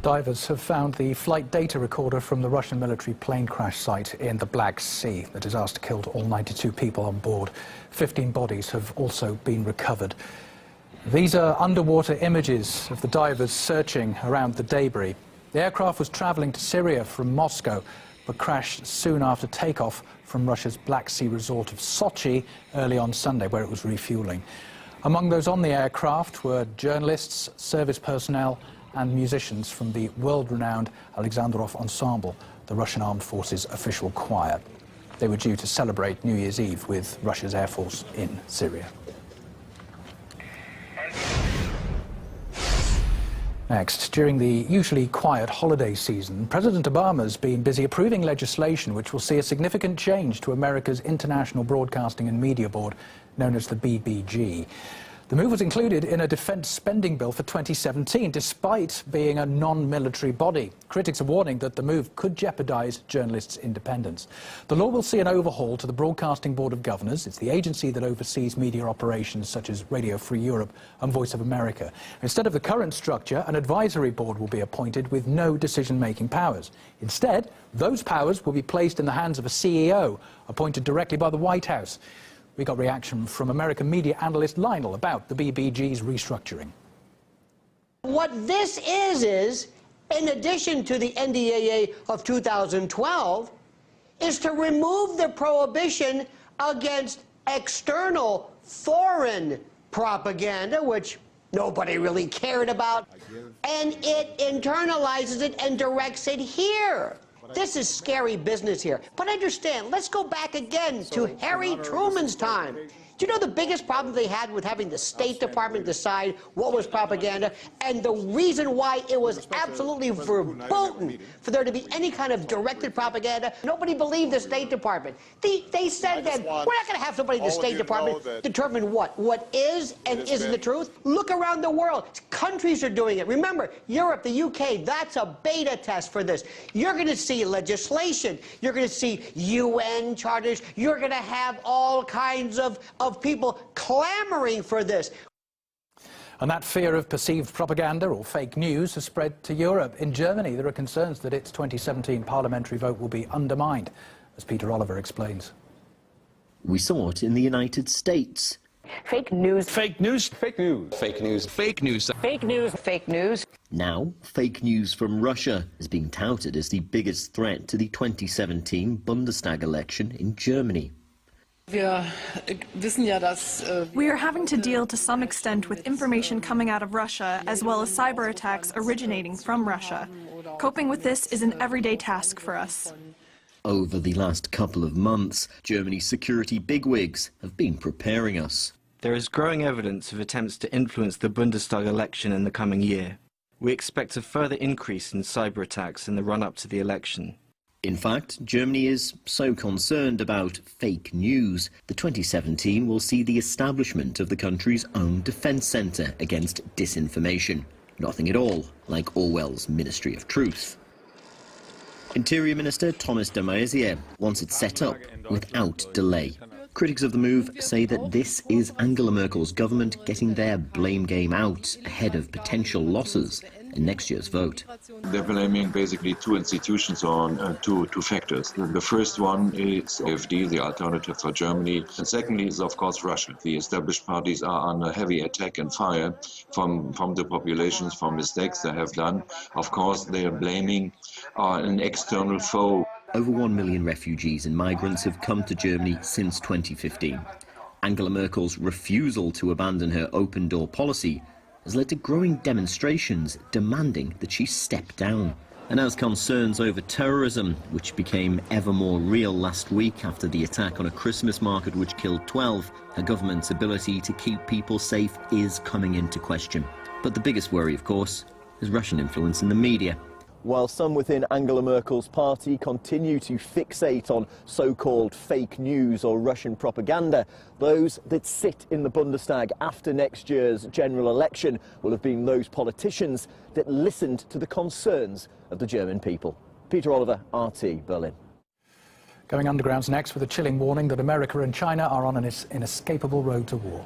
Divers have found the flight data recorder from the Russian military plane crash site in the Black Sea. The disaster killed all 92 people on board. 15 bodies have also been recovered. These are underwater images of the divers searching around the debris. The aircraft was traveling to Syria from Moscow, but crashed soon after takeoff from Russia's Black Sea resort of Sochi early on Sunday, where it was refueling. Among those on the aircraft were journalists, service personnel and musicians from the world-renowned Alexandrov Ensemble, the Russian Armed Forces official choir. They were due to celebrate New Year's Eve with Russia's Air Force in Syria. Next, during the usually quiet holiday season, President Obama's been busy approving legislation which will see a significant change to America's International Broadcasting and Media Board, known as the BBG. The move was included in a defense spending bill for 2017, despite being a non-military body. Critics are warning that the move could jeopardize journalists' independence. The law will see an overhaul to the Broadcasting Board of Governors. It's the agency that oversees media operations such as Radio Free Europe and Voice of America. Instead of the current structure, an advisory board will be appointed with no decision-making powers. Instead, those powers will be placed in the hands of a CEO, appointed directly by the White House. We got reaction from American media analyst Lionel about the BBG's restructuring. What this is, in addition to the NDAA of 2012, is to remove the prohibition against external foreign propaganda, which nobody really cared about, and it internalizes it and directs it here. This is scary business here. But understand, let's go back again to Harry Truman's time. Do you know the biggest problem they had with having the State Department decide what was propaganda? And the reason why it was absolutely verboten for there to be any kind of directed propaganda, nobody believed the State Department. They said that we're not going to have somebody in the State Department determine what is and isn't the truth. Look around the world. Countries are doing it. Remember, Europe, the UK, that's a beta test for this. You're going to see legislation. You're going to see UN charters. You're going to have all kinds of people clamoring for this. And that fear of perceived propaganda or fake news has spread to Europe. In Germany, there are concerns that its 2017 parliamentary vote will be undermined, as Peter Oliver explains. We saw it in the United States. Fake news. Fake news. Fake news. Fake news. Fake news. Fake news. Fake news. Now, fake news from Russia is being touted as the biggest threat to the 2017 Bundestag election in Germany. We are having to deal to some extent with information coming out of Russia, as well as cyber attacks originating from Russia. Coping with this is an everyday task for us. Over the last couple of months, Germany's security bigwigs have been preparing us. There is growing evidence of attempts to influence the Bundestag election in the coming year. We expect a further increase in cyber attacks in the run-up to the election. In fact, Germany is so concerned about fake news, the 2017 will see the establishment of the country's own defence centre against disinformation. Nothing at all like Orwell's Ministry of Truth. Interior Minister Thomas de Maizière wants it set up without delay. Critics of the move say that this is Angela Merkel's government getting their blame game out ahead of potential losses in next year's vote. They're blaming basically two institutions on two factors. The first one is AfD, the Alternative for Germany, and secondly is of course Russia. The established parties are under heavy attack and fire from the populations for mistakes they have done. Of course they are blaming an external foe. Over 1 million refugees and migrants have come to Germany since 2015. Angela Merkel's refusal to abandon her open-door policy has led to growing demonstrations demanding that she step down. And as concerns over terrorism, which became ever more real last week after the attack on a Christmas market which killed 12, her government's ability to keep people safe is coming into question. But the biggest worry, of course, is Russian influence in the media. While some within Angela Merkel's party continue to fixate on so-called fake news or Russian propaganda, those that sit in the Bundestag after next year's general election will have been those politicians that listened to the concerns of the German people. Peter Oliver, RT, Berlin. Going underground's next with a chilling warning that America and China are on an inescapable road to war.